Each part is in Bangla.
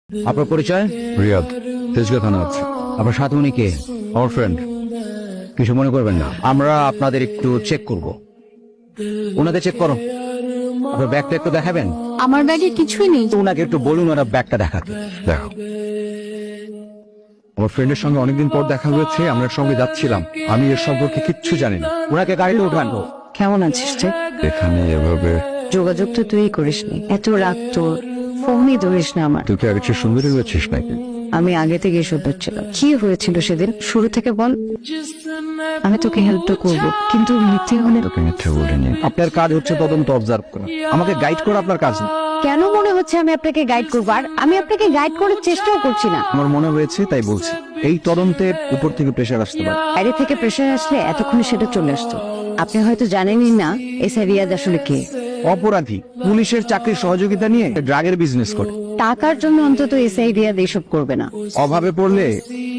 আপনার পরিচয়? রিয়াদ, তেজগাঁ থানা আছে। আপনার সাথে উনি কে? আমার ফ্রেন্ড। কিছু মনে করবেন না, আমরা আপনাদের একটু চেক করব। ওনাদের চেক করো। আপনার ব্যাগটা একটু দেখাবেন? আমার ব্যাগে কিছুই নেই। তো ওনাকে একটু বলুন ওরা ব্যাগটা দেখাতে। দেখো, আমার ফ্রেন্ডের সঙ্গে অনেকদিন পর দেখা হয়েছে, আমরা সঙ্গে যাচ্ছিলাম। আমি এর সম্পর্কে কিচ্ছু জানি না। ওনাকে গাড়িতে উঠান। কেমন আছিস রে? এখানে এভাবে যোগাযোগ তো তুই করিসনি, এত রাত তোর, ফোনই ধরিস না আমার। তুই কি আগে চেয়ে সুন্দরী হয়েছিস নাকি? আমি আগে থেকে সুন্দর ছিলাম। কি হয়েছিল সেদিন, শুরু থেকে বল। আমি তোকে হেল্পটা করব, কিন্তু মিথ্যে হলে। তোকে মিথ্যে বলিনি। আপনার কাজ হচ্ছে তদন্ত অবজার্ভ করা, আমাকে গাইড করা আপনার কাজ না। কেন মনে হচ্ছে আমি আপনাকে গাইড করবো? আর আমি আপনাকে গাইড করার চেষ্টাও করছি না। আমার মনে হয়েছে তাই বলছি। এই তদন্তের উপর থেকে প্রেশার আসতে পারে। বাইরে থেকে প্রেশার আসলে এতক্ষণে সেটা চলে আসতো। আপনি হয়তো জানেনই না এসআই রিয়াদ আসলে কে। অপরাধী, পুলিশের চাকরির সহযোগিতা নিয়ে ড্রাগের বিজনেস করে। টাকার জন্য অন্তত এসআই রিয়াদ এইসব করবে না। অভাবে পড়লে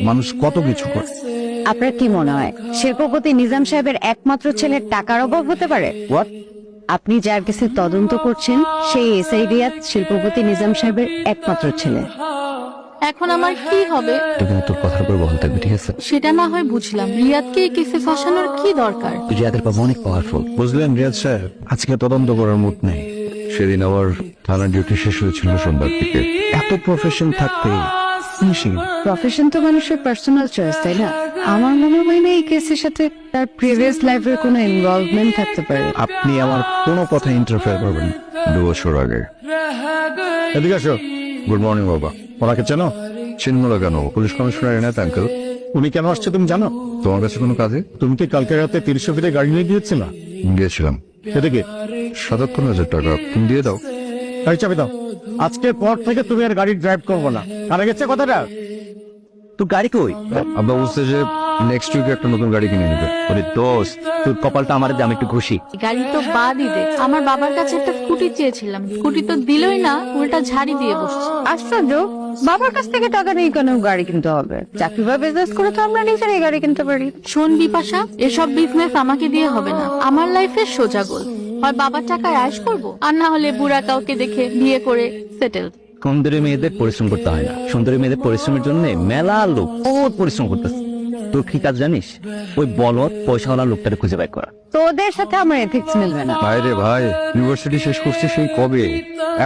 মানুষ কত কিছু করে। আপনার কি মনে হয় শিল্পপতি নিজাম সাহেবের একমাত্র ছেলের টাকার অভাব হতে পারে? হোয়াট? আপনি যার কাছে তদন্ত করছেন সেই এসআই রিয়াদ শিল্পপতি নিজাম সাহেবের একমাত্র ছেলে। এখন আমার কি হবে? তুমি তোর কথার উপর বহাল থাকবে, ঠিক আছে? সেটা না হয় বুঝলাম, রিয়াদকে এই কেসে ফাঁসানোর কি দরকার? রিয়াদের বাবা অনেক পাওয়ারফুল। বুঝলেন রিয়াদ সাহেব, আজকে তদন্ত করার মুড নেই। সেদিন আমার থানার ডিউটি শেষ হয়েছিল সন্ধ্যার দিকে। এত প্রফেশন থাকতে ফিনিশিং। প্রফেশন তো মানুষের পার্সোনাল চয়েস, তাই না? আমার মনে হয় না এই কেসের সাথে তার প্রিভিয়াস লাইফের কোনো ইনভলভমেন্ট থাকতে পারে। আপনি আমার কোনো কথা ইন্টারফেয়ার করবেন না। 2 বছর আগে। এদিকে আসো। গুড মর্নিং বাবা। ওনাকে চেনো? চিনব না কেন? Police commissioner Enayet uncle. উনি কেন আসছে তুমি জানো? তোমার কাছে কোনো কাজে? তুমি কি কালকে রাতে 30 ফিটে গাড়ি নিয়ে গিয়েছিল? গিয়েছিলাম। এদিকে 77,000 টাকা। তুমি দিয়ে দাও। গাড়ি চাবি দাও। আজকের পর থেকে তুমি আর গাড়ি ড্রাইভ করবো না। কানে গেছে কথাটা? তো গাড়ি কই? আব্বা বলছে যে নেক্সট উইকে একটা নতুন গাড়ি কিনে নেবে। ওরে দোস্ত, তোর কপালটা আমার দাম একটু খুশি। গাড়ি তো বাদই দে, আমার বাবার কাছে একটা স্কুটি চেয়েছিলাম, স্কুটি তো দিলই না, উল্টা ঝাড়ি দিয়ে বসছে। আশ্চর্য, বাবার কাছ থেকে টাকা নেই কেন গাড়ি কিনতে হবে? চাকরি বা বিজনেস করে তো আমরা নিজেরাই গাড়ি কিনতে পারি। শোন বিপাশা, এসব বিজনেস আমাকে দিয়ে হবে না। আমার লাইফের সোজা গোল, হয় বাবার টাকায় আয়েশ করব, আর না হলে বুড়া কাউকে দেখে বিয়ে করে সেটেল। সুন্দরী মেয়েদের পরিশ্রম করতে হয় না, সুন্দরী মেয়েদের পরিশ্রমের জন্য মেলা লোক বহুত পরিশ্রম করতেছে। তোর কি কাজ জানিস? ওই বলদ পয়সাওয়ালা লোকটাকে খুঁজে বের করা। তোদের সাথে আমার এথিক্স মিলবে না। ভাই রে ভাই, ইউনিভার্সিটি শেষ করছি সেই কবে,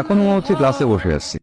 এখনো মনে হচ্ছে ক্লাসে বসে আছি।